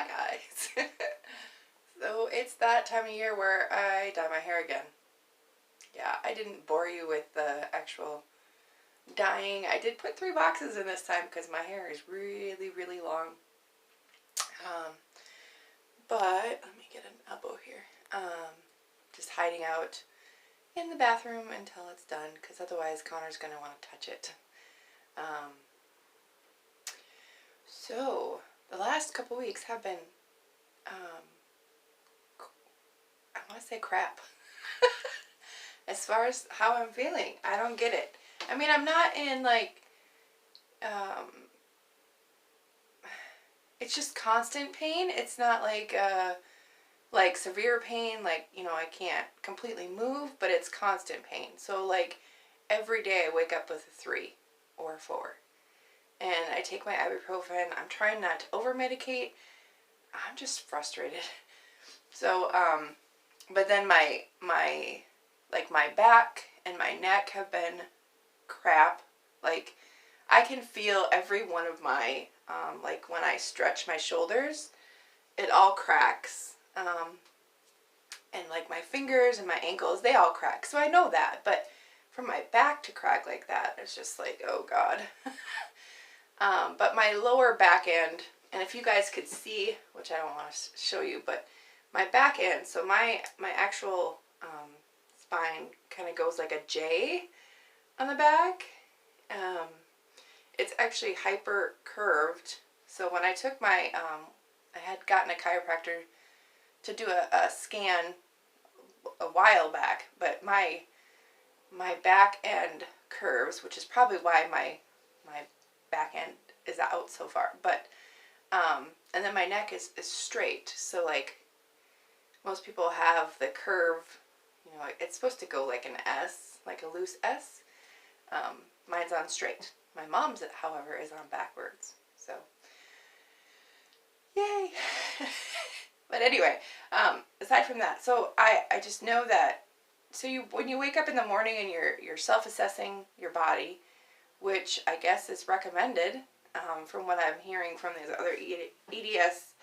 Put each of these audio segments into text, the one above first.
guys. So it's that time of year where I dye my hair again. Yeah, I didn't bore you with the actual dyeing. I did put 3 boxes in this time because my hair is really, really long. But let me get an elbow here. Just hiding out in the bathroom until it's done, because otherwise Connor's going to want to touch it. So the last couple weeks have been, I want to say crap. As far as how I'm feeling, I don't get it. I mean, I'm not in like, it's just constant pain. It's not like severe pain, like, you know, I can't completely move, but it's constant pain. So like every day I wake up with a 3 or a 4. And I take my ibuprofen. I'm trying not to over medicate. I'm just frustrated. So, but then my back and my neck have been crap. Like, I can feel every one of my, like when I stretch my shoulders, it all cracks. And like my fingers and my ankles, they all crack. So I know that, but for my back to crack like that, it's just like, oh God. But my lower back end, and if you guys could see, which I don't want to show you, but my back end, so my actual spine kind of goes like a J on the back. It's actually hyper curved. So when I took my, I had gotten a chiropractor to do a scan a while back, but my back end curves, which is probably why my back end is out so far. But and then my neck is straight. So like most people have the curve, you know, it's supposed to go like an S, like a loose S. Mine's on straight. My mom's, however, is on backwards. So yay. But anyway, aside from that, so I just know that, so when you wake up in the morning and you're self-assessing your body, which I guess is recommended from what I'm hearing from these other EDS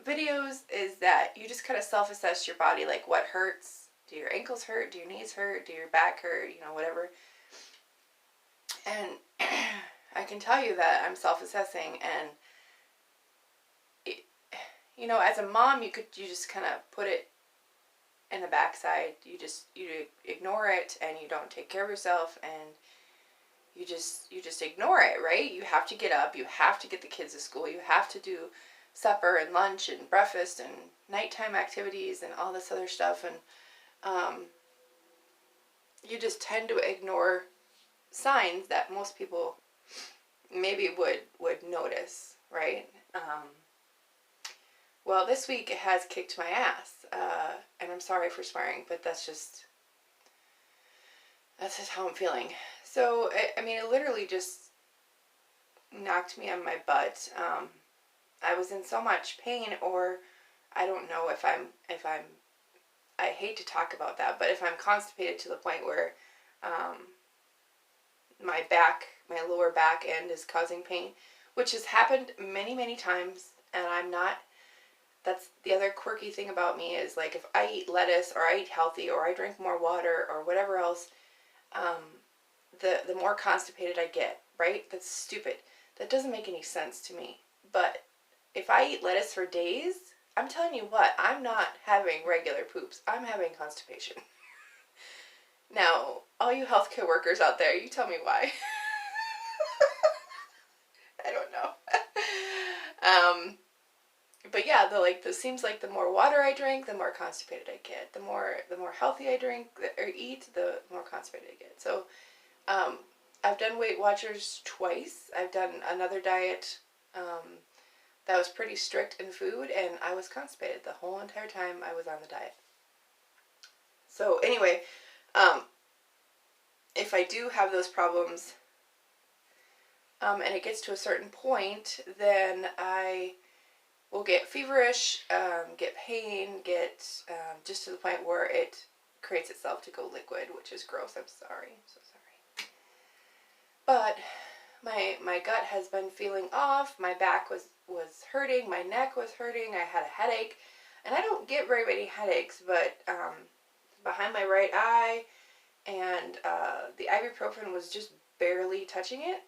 videos, is that you just kind of self-assess your body, like what hurts. Do your ankles hurt? Do your knees hurt? Do your back hurt? You know, whatever. And I can tell you that I'm self-assessing, and you know, as a mom, you just kind of put it in the backside. You ignore it, and you don't take care of yourself, and you just ignore it, right? You have to get up. You have to get the kids to school. You have to do supper and lunch and breakfast and nighttime activities and all this other stuff, and you just tend to ignore signs that most people maybe would notice, right? Well, this week it has kicked my ass, and I'm sorry for swearing, but that's just how I'm feeling. So, I mean, it literally just knocked me on my butt. I was in so much pain, or I don't know if I'm, I hate to talk about that, but if I'm constipated to the point where my lower back end is causing pain, which has happened many, many times, and I'm not, that's the other quirky thing about me, is like if I eat lettuce or I eat healthy or I drink more water or whatever else, the more constipated I get, right? That's stupid. That doesn't make any sense to me. But if I eat lettuce for days, I'm telling you what, I'm not having regular poops. I'm having constipation. Now, all you healthcare workers out there, you tell me why. I don't know. But yeah, seems like the more water I drink, the more constipated I get. The more healthy I drink or eat, the more constipated I get. So, I've done Weight Watchers twice. I've done another diet that was pretty strict in food, and I was constipated the whole entire time I was on the diet. So anyway, if I do have those problems, and it gets to a certain point, then I will get feverish, get pain, get just to the point where it creates itself to go liquid, which is gross. I'm sorry. I'm so sorry. But my gut has been feeling off. My back was was hurting. My neck was hurting. I had a headache. And I don't get very many headaches, but behind my right eye, and the ibuprofen was just barely touching it.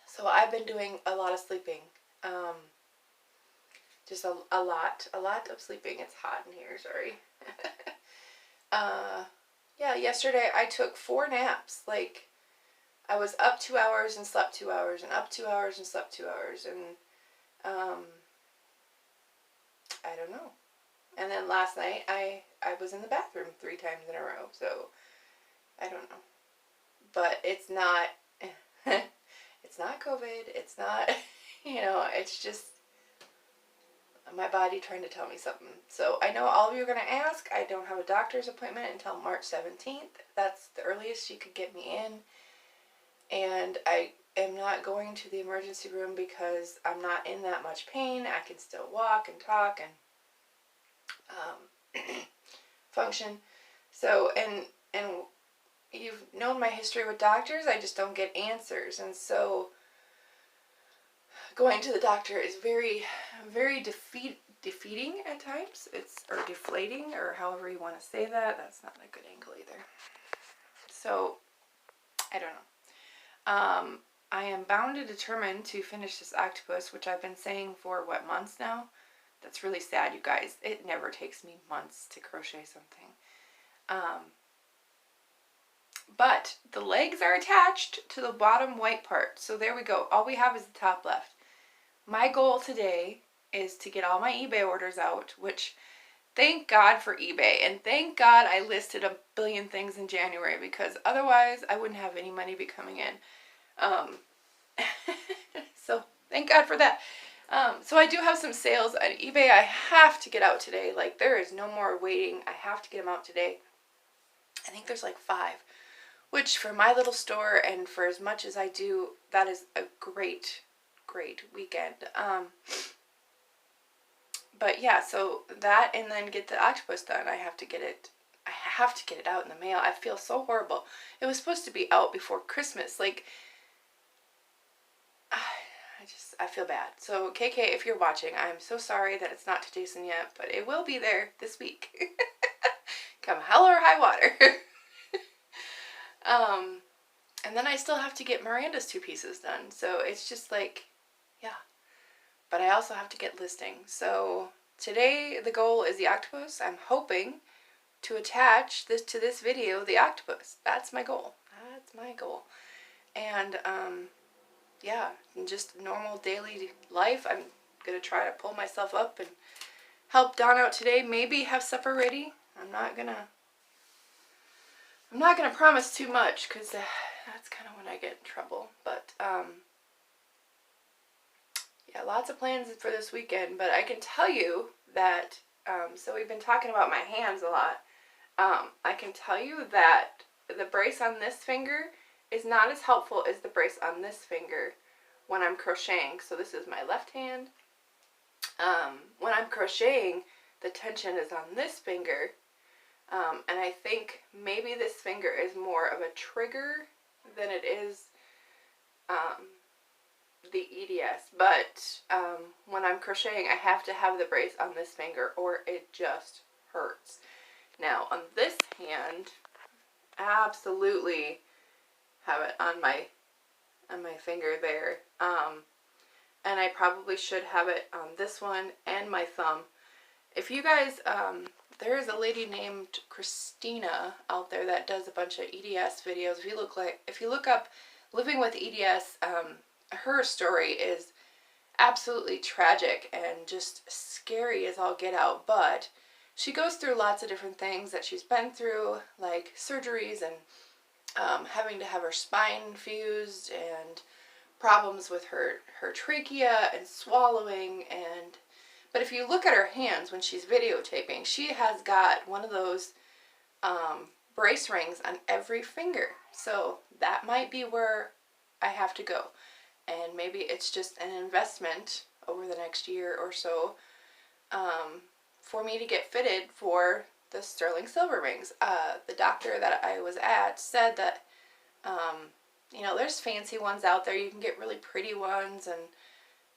So I've been doing a lot of sleeping. Just a lot of sleeping. It's hot in here, sorry. Yeah, yesterday I took 4 naps. Like, I was up 2 hours and slept 2 hours, and up 2 hours and slept 2 hours, and I don't know. And then last night I was in the bathroom 3 times in a row, so I don't know. But it's not, it's not COVID, it's not, it's just my body trying to tell me something. So I know all of you are going to ask. I don't have a doctor's appointment until March 17th. That's the earliest you could get me in. And I am not going to the emergency room because I'm not in that much pain. I can still walk and talk and function. So, and you've known my history with doctors. I just don't get answers. And so going to the doctor is very, very defeating at times. Or deflating, or however you want to say that. That's not a good angle either. So, I don't know. I am bound and determined to finish this octopus, which I've been saying for, months now? That's really sad, you guys. It never takes me months to crochet something. But the legs are attached to the bottom white part. So there we go. All we have is the top left. My goal today is to get all my eBay orders out, which thank God for eBay. And thank God I listed a billion things in January, because otherwise I wouldn't have any money be coming in. So thank God for that. So I do have some sales on eBay I have to get out today. Like, there is no more waiting. I have to get them out today. I think there's like 5, which for my little store and for as much as I do, that is a great weekend. But yeah, so that, and then get the octopus done. I have to get it out in the mail. I feel so horrible. It was supposed to be out before Christmas. Like, I feel bad. So KK, if you're watching, I'm so sorry that it's not to Jason yet, but it will be there this week. Come hell or high water. And then I still have to get Miranda's 2 pieces done. So it's just like, yeah. But I also have to get listings. So today the goal is the octopus. I'm hoping to attach to this video the octopus. That's my goal. And yeah, just normal daily life. I'm gonna try to pull myself up and help Dawn out today. Maybe have supper ready. I'm not gonna promise too much, because that's kind of when I get in trouble. But yeah, lots of plans for this weekend. But I can tell you that, so we've been talking about my hands a lot. I can tell you that the brace on this finger is not as helpful as the brace on this finger when I'm crocheting. So this is my left hand. When I'm crocheting, the tension is on this finger. And I think maybe this finger is more of a trigger than it is the EDS. But when I'm crocheting, I have to have the brace on this finger or it just hurts. Now on this hand, absolutely have it on my finger there. And I probably should have it on this one and my thumb. If you guys, there is a lady named Christina out there that does a bunch of EDS videos. If you look up Living with EDS, her story is absolutely tragic and just scary as all get out. But she goes through lots of different things that she's been through, like surgeries and having to have her spine fused, and problems with her trachea and swallowing. But if you look at her hands when she's videotaping, she has got one of those brace rings on every finger. So that might be where I have to go. And maybe it's just an investment over the next year or so for me to get fitted for the sterling silver rings. The doctor that I was at said that, there's fancy ones out there. You can get really pretty ones,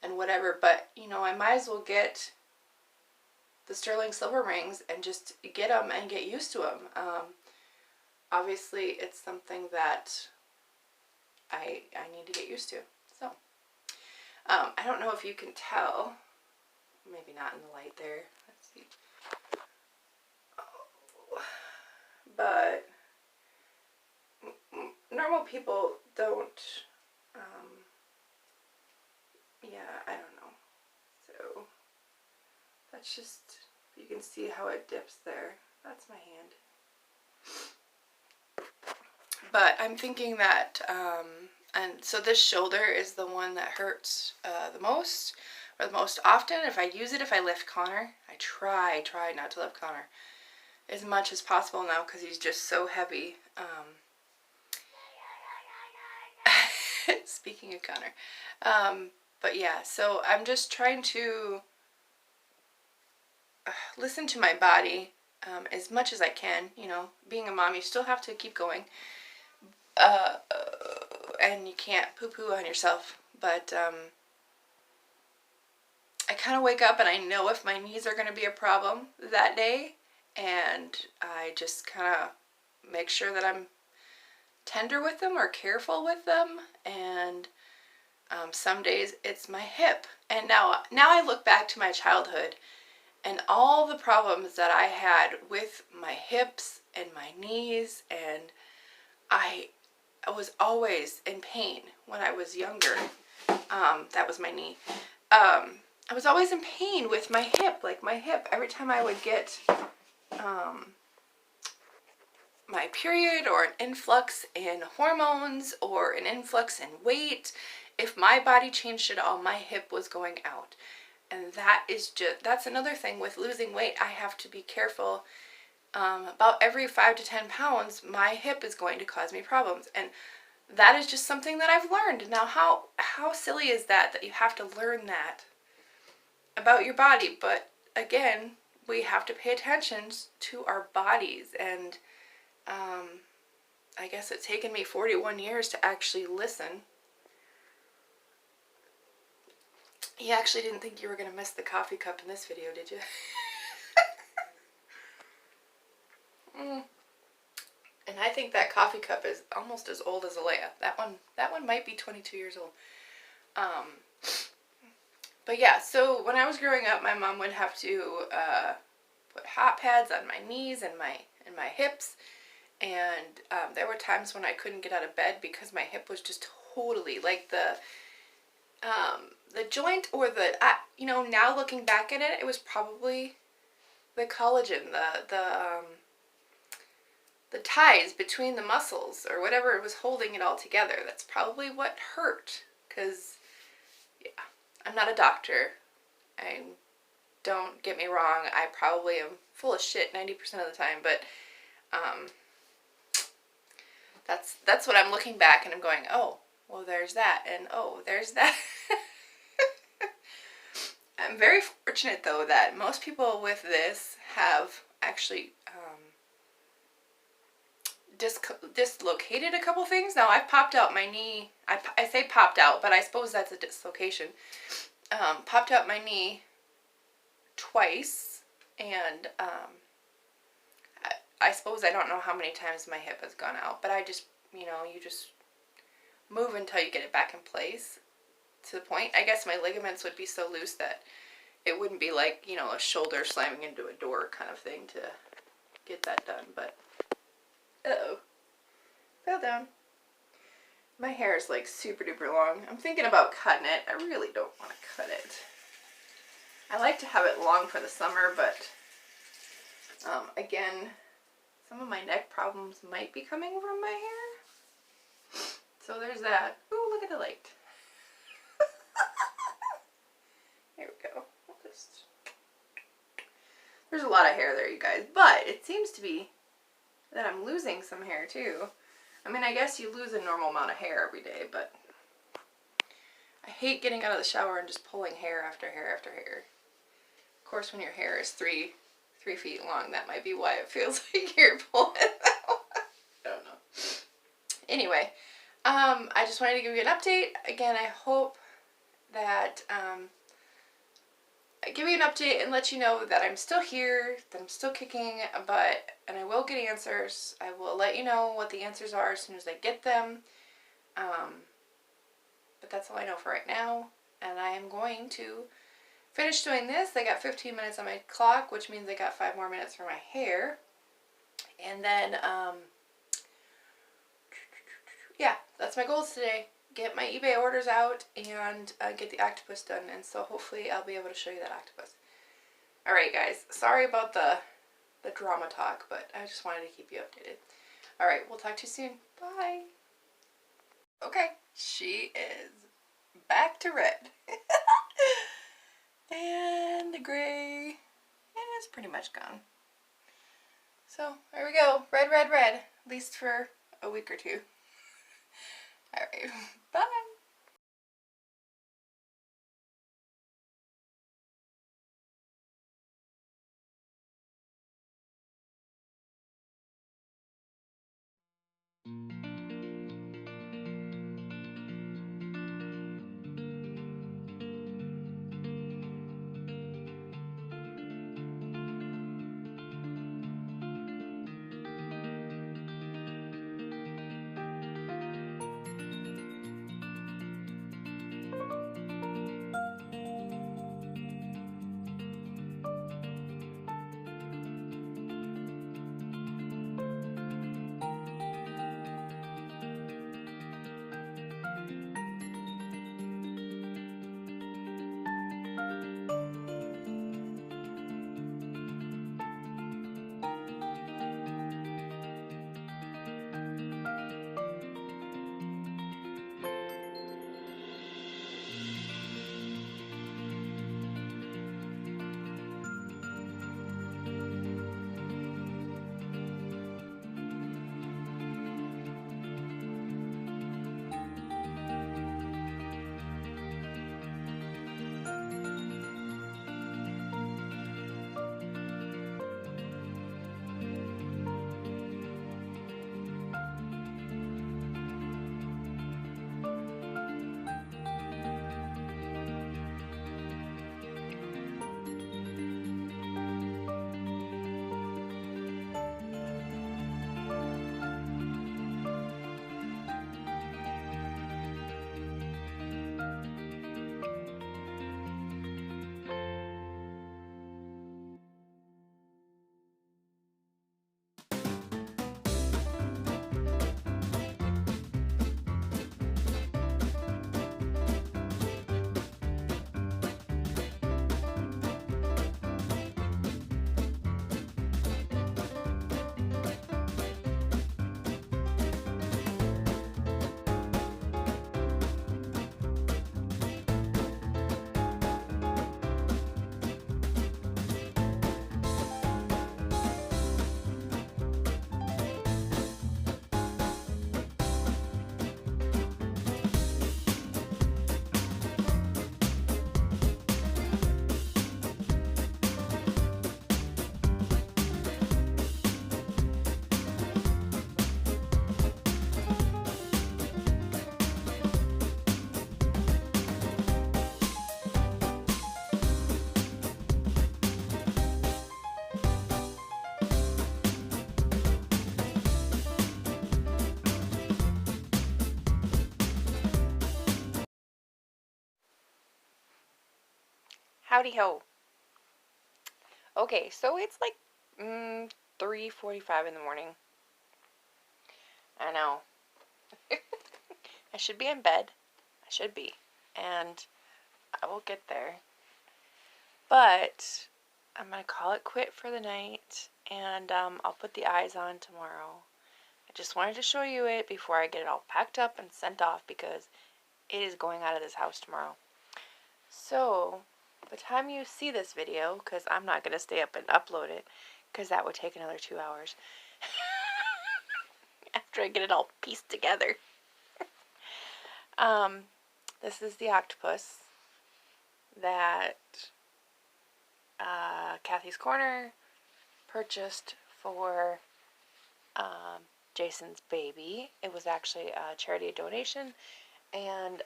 and whatever, but you know, I might as well get the sterling silver rings and just get them and get used to them. Obviously, it's something that I need to get used to. So, I don't know if you can tell. Maybe not in the light there. Let's see. Oh. But normal people don't, yeah, I don't know. So, that's just, you can see how it dips there. That's my hand. But I'm thinking that, and so this shoulder is the one that hurts the most, or the most often. If I use it, if I lift Connor, I try not to lift Connor as much as possible now because he's just so heavy. Speaking of Connor. But yeah, so I'm just trying to listen to my body as much as I can. You know, being a mom, you still have to keep going. And you can't poo-poo on yourself, but I kind of wake up and I know if my knees are going to be a problem that day, and I just kind of make sure that I'm tender with them or careful with them, and some days it's my hip. And now I look back to my childhood and all the problems that I had with my hips and my knees, and I was always in pain when I was younger. That was my knee. I was always in pain with my hip, every time I would get my period or an influx in hormones or an influx in weight, if my body changed at all, my hip was going out. And that's another thing with losing weight. I have to be careful. About every 5 to 10 pounds, my hip is going to cause me problems. And that is just something that I've learned. Now, how silly is that you have to learn that about your body? But again, we have to pay attention to our bodies. And I guess it's taken me 41 years to actually listen. You actually didn't think you were going to miss the coffee cup in this video, did you? And I think that coffee cup is almost as old as Alea. That one might be 22 years old. But yeah, so when I was growing up, my mom would have to put hot pads on my knees and my hips, and there were times when I couldn't get out of bed because my hip was just totally like the joint, or now looking back at it, it was probably the collagen, the ties between the muscles or whatever was holding it all together. That's probably what hurt, because yeah, I'm not a doctor. Don't get me wrong, I probably am full of shit 90% of the time, but that's what I'm looking back and I'm going, oh, well, there's that, and oh, there's that. I'm very fortunate, though, that most people with this have actually dislocated a couple things. Now, I've popped out my knee. I say popped out, but I suppose that's a dislocation. Popped out my knee twice, and I suppose I don't know how many times my hip has gone out, but I just, you just move until you get it back in place. To the point, I guess my ligaments would be so loose that it wouldn't be like, a shoulder slamming into a door kind of thing to get that done, but, uh-oh, fell down. My hair is like super duper long. I'm thinking about cutting it. I really don't want to cut it. I like to have it long for the summer, but, again, some of my neck problems might be coming from my hair. So there's that. Ooh, look at the light. There we go. There's a lot of hair there, you guys, but it seems to be that I'm losing some hair too. I mean, I guess you lose a normal amount of hair every day, but I hate getting out of the shower and just pulling hair after hair after hair. Of course, when your hair is three feet long, that might be why it feels like you're pulling it out. I don't know. Anyway, I just wanted to give you an update. Again, I hope that give you an update and let you know that I'm still here, that I'm still kicking, and I will get answers. I will let you know what the answers are as soon as I get them. But that's all I know for right now. And I am going to finish doing this. I got 15 minutes on my clock, which means I got 5 more minutes for my hair. And then, yeah, that's my goals today. Get my eBay orders out and get the octopus done. And so hopefully I'll be able to show you that octopus. Alright guys, sorry about the drama talk, but I just wanted to keep you updated. Alright, we'll talk to you soon. Bye. Okay, she is back to red. And the gray is pretty much gone. So, there we go. Red, red, red. At least for a week or two. Alright, bye. Howdy ho. Okay, so it's like 3:45 in the morning. I know. I should be in bed. I should be. And I will get there. But I'm going to call it quit for the night. And I'll put the eyes on tomorrow. I just wanted to show you it before I get it all packed up and sent off because it is going out of this house tomorrow. So, by the time you see this video, because I'm not going to stay up and upload it, because that would take another 2 hours after I get it all pieced together. This is the octopus that Kathy's Corner purchased for Jason's baby. It was actually a charity donation, and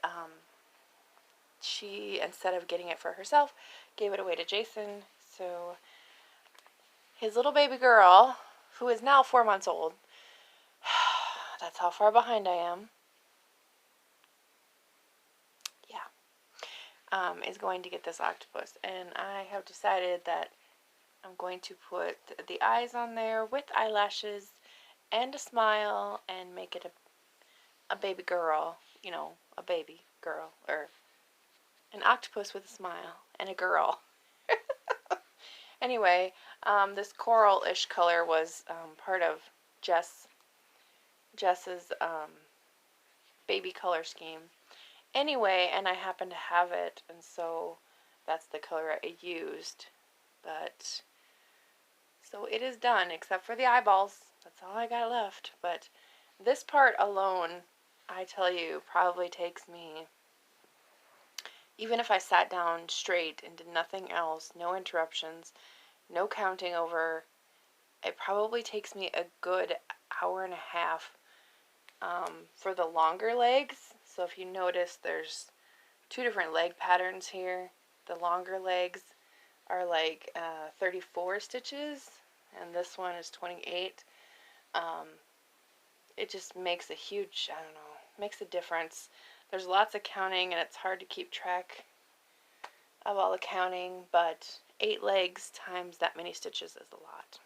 she, instead of getting it for herself, gave it away to Jason. So his little baby girl, who is now 4 months old, that's how far behind I am, is going to get this octopus. And I have decided that I'm going to put the eyes on there with eyelashes and a smile and make it a baby girl, a baby girl, or an octopus with a smile and a girl. Anyway, this coral-ish color was part of Jess's baby color scheme. Anyway, and I happen to have it, and so that's the color I used. But so it is done, except for the eyeballs. That's all I got left. But this part alone, I tell you, probably takes me, even if I sat down straight and did nothing else, no interruptions, no counting over, it probably takes me a good hour and a half for the longer legs. So if you notice, there's 2 different leg patterns here. The longer legs are like 34 stitches, and this one is 28. It just makes a huge, I don't know, makes a difference. There's lots of counting, and it's hard to keep track of all the counting, but 8 legs times that many stitches is a lot.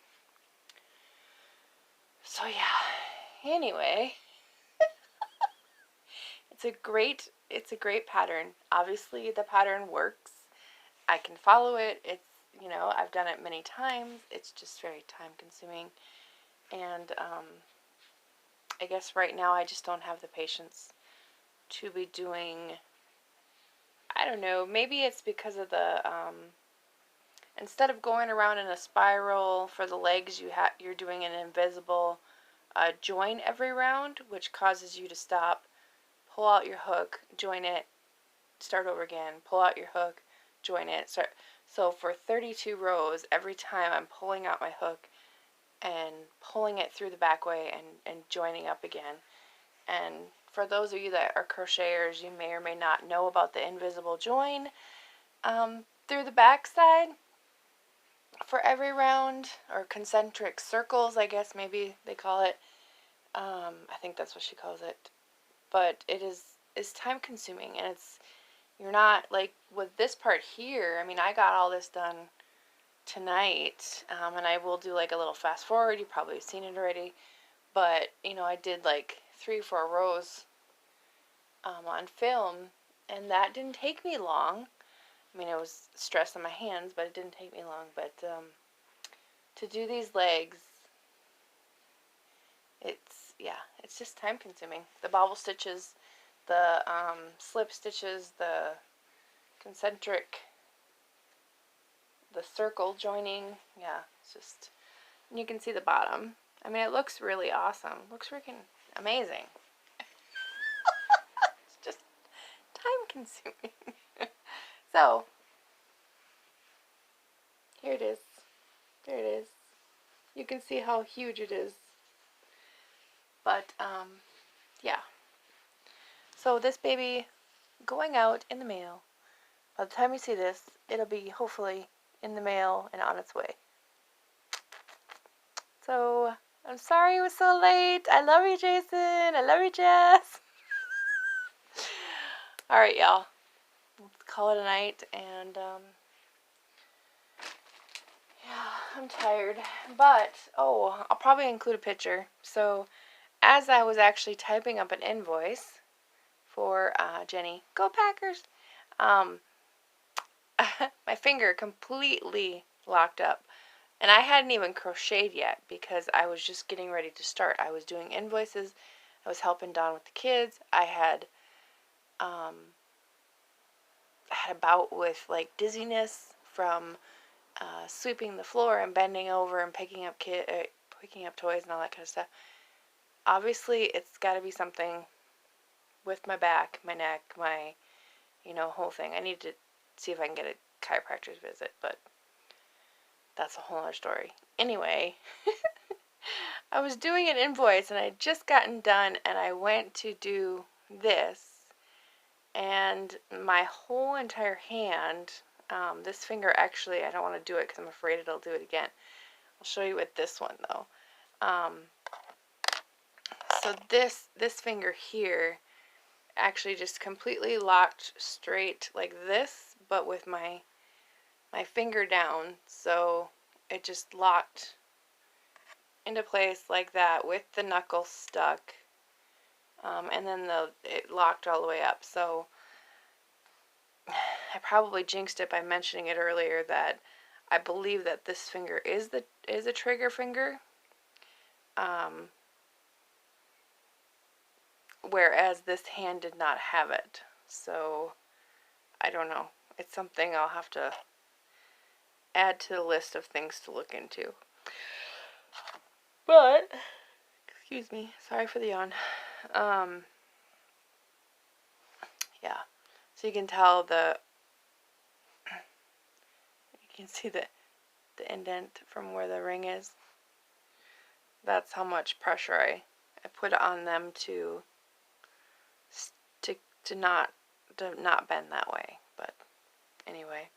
So yeah, anyway, it's a great pattern. Obviously the pattern works. I can follow it. It's, I've done it many times. It's just very time consuming. And I guess right now I just don't have the patience to be doing, I don't know, maybe it's because of the, instead of going around in a spiral for the legs, you're doing an invisible join every round, which causes you to stop, pull out your hook, join it, start over again, pull out your hook, join it, start. So for 32 rows, every time I'm pulling out my hook and pulling it through the back way and joining up again. And for those of you that are crocheters, you may or may not know about the invisible join through the back side for every round, or concentric circles, I guess maybe they call it. I think that's what she calls it. But it's time consuming, and you're not, like with this part here, I mean, I got all this done tonight, and I will do like a little fast forward. You've probably seen it already, but I did like 3 or 4 rows on film, and that didn't take me long. I mean, it was stress on my hands, but it didn't take me long. But to do these legs, it's just time consuming. The bobble stitches, the slip stitches, the concentric, the circle joining, it's just, and you can see the bottom. I mean, it looks really awesome. It looks freaking amazing. It's just time consuming. So, here it is. There it is. You can see how huge it is. But, yeah. So this baby going out in the mail. By the time you see this, it'll be hopefully in the mail and on its way. So, I'm sorry it was so late. I love you, Jason. I love you, Jess. Alright, y'all. Let's call it a night. And, yeah, I'm tired. But, I'll probably include a picture. So, as I was actually typing up an invoice for Jenny, go Packers, my finger completely locked up. And I hadn't even crocheted yet because I was just getting ready to start. I was doing invoices. I was helping Dawn with the kids. I had a bout with like dizziness from sweeping the floor and bending over and picking up toys and all that kind of stuff. Obviously, it's got to be something with my back, my neck, my whole thing. I need to see if I can get a chiropractor's visit, but that's a whole other story. Anyway, I was doing an invoice and I had just gotten done, and I went to do this, and my whole entire hand, this finger actually, I don't want to do it because I'm afraid it'll do it again. I'll show you with this one though. So this finger here actually just completely locked straight like this, but with my finger down, so it just locked into place like that with the knuckle stuck, and then it locked all the way up. So I probably jinxed it by mentioning it earlier that I believe that this finger is a trigger finger, whereas this hand did not have it. So I don't know. It's something I'll have to add to the list of things to look into. But, excuse me, sorry for the yawn. Yeah, so you can tell you can see the indent from where the ring is. That's how much pressure I put on them to not bend that way. But anyway,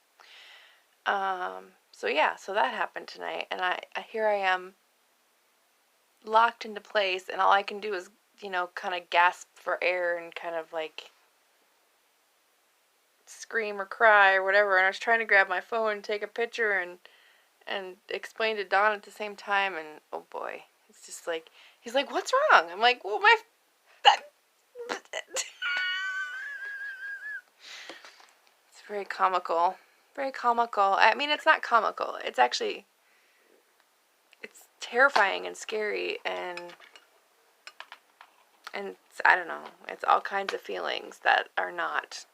so yeah, so that happened tonight, and here I am locked into place, and all I can do is, kind of gasp for air and kind of like scream or cry or whatever. And I was trying to grab my phone and take a picture and explain to Don at the same time, and oh boy, it's just like, he's like, "What's wrong?" I'm like, "Well, it's very comical. Very comical. I mean, it's not comical. It's actually, it's terrifying and scary, and I don't know. It's all kinds of feelings that are not,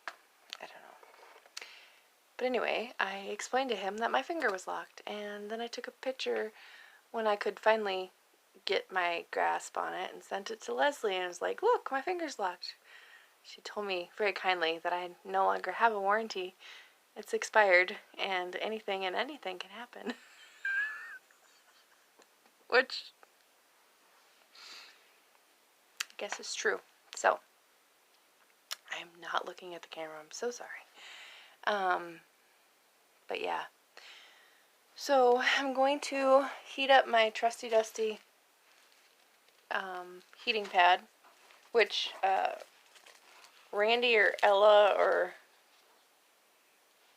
I don't know. But anyway, I explained to him that my finger was locked, and then I took a picture when I could finally get my grasp on it and sent it to Leslie, and I was like, "Look, my finger's locked." She told me very kindly that I no longer have a warranty. It's expired, and anything can happen. Which I guess is true. So, I'm not looking at the camera. I'm so sorry. But yeah. So, I'm going to heat up my trusty dusty heating pad, which Randy or Ella or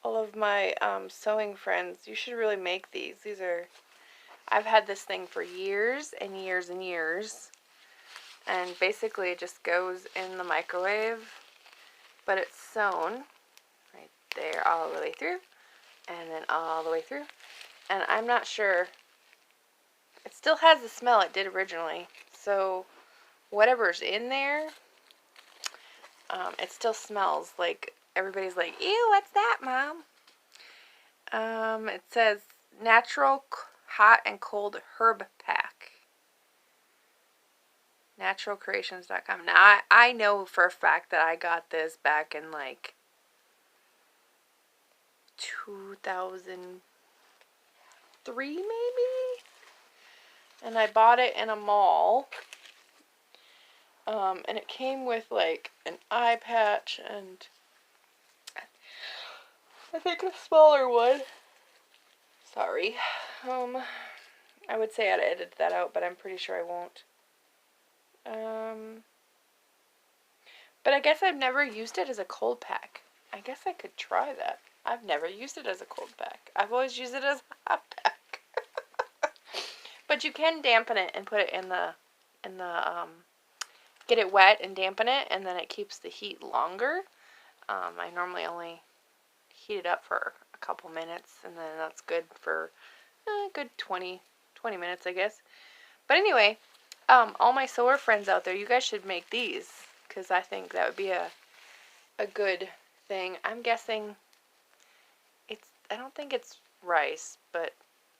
all of my sewing friends, you should really make these. I've had this thing for years and years and years, and basically it just goes in the microwave, but it's sewn right there all the way through, and then all the way through, and I'm not sure, it still has the smell it did originally, so whatever's in there, it still smells like, everybody's like, "Ew, what's that, Mom?" It says natural hot and cold herb pack. Naturalcreations.com. Now, I know for a fact that I got this back in like 2003 maybe? And I bought it in a mall. And it came with like an eye patch and I think a smaller one. Sorry. I would say I'd edit that out, but I'm pretty sure I won't. But I guess I've never used it as a cold pack. I guess I could try that. I've never used it as a cold pack. I've always used it as a hot pack. But you can dampen it and put it in the get it wet and dampen it, and then it keeps the heat longer. I normally only heat it up for a couple minutes, and then that's good for a good 20 minutes, I guess. But anyway, all my sewer friends out there, you guys should make these, because I think that would be a good thing. I'm guessing I don't think it's rice, but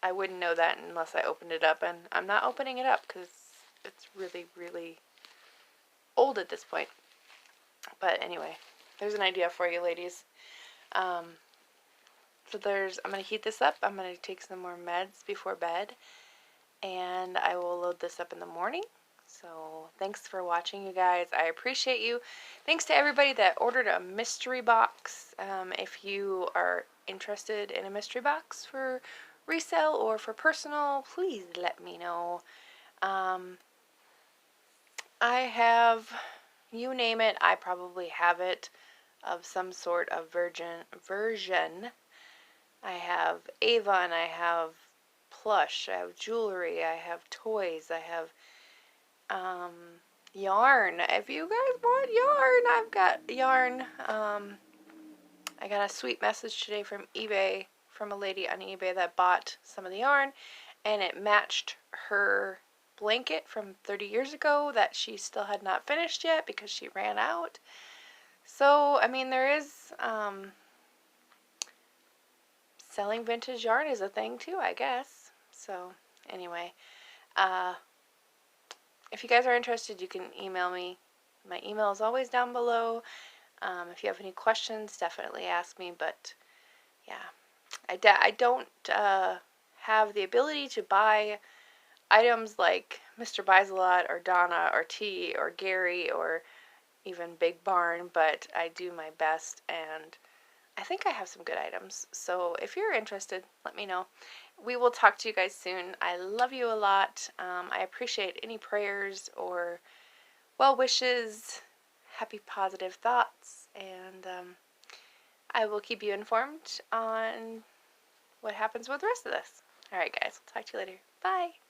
I wouldn't know that unless I opened it up, and I'm not opening it up because it's really, really old at this point. But anyway, there's an idea for you, ladies. So I'm going to heat this up. I'm going to take some more meds before bed, and I will load this up in the morning So thanks for watching, you guys. I appreciate you. Thanks to everybody that ordered a mystery box. If you are interested in a mystery box for resale or for personal, please let me know. I have, you name it, I probably have it, of some sort of version. I have Avon, I have plush, I have jewelry, I have toys, I have yarn. If you guys want yarn, I've got yarn. I got a sweet message today from eBay, from a lady on eBay that bought some of the yarn, and it matched her blanket from 30 years ago that she still had not finished yet because she ran out. So, I mean, there is, selling vintage yarn is a thing too, I guess. So, anyway, if you guys are interested, you can email me. My email is always down below. If you have any questions, definitely ask me. But yeah, I don't have the ability to buy items like Mr. Buys a Lot or Donna or T or Gary or even Big Barn, but I do my best, and I think I have some good items. So if you're interested, let me know. We will talk to you guys soon. I love you a lot. I appreciate any prayers or well wishes, happy positive thoughts, and I will keep you informed on what happens with the rest of this. Alright guys, I'll talk to you later. Bye!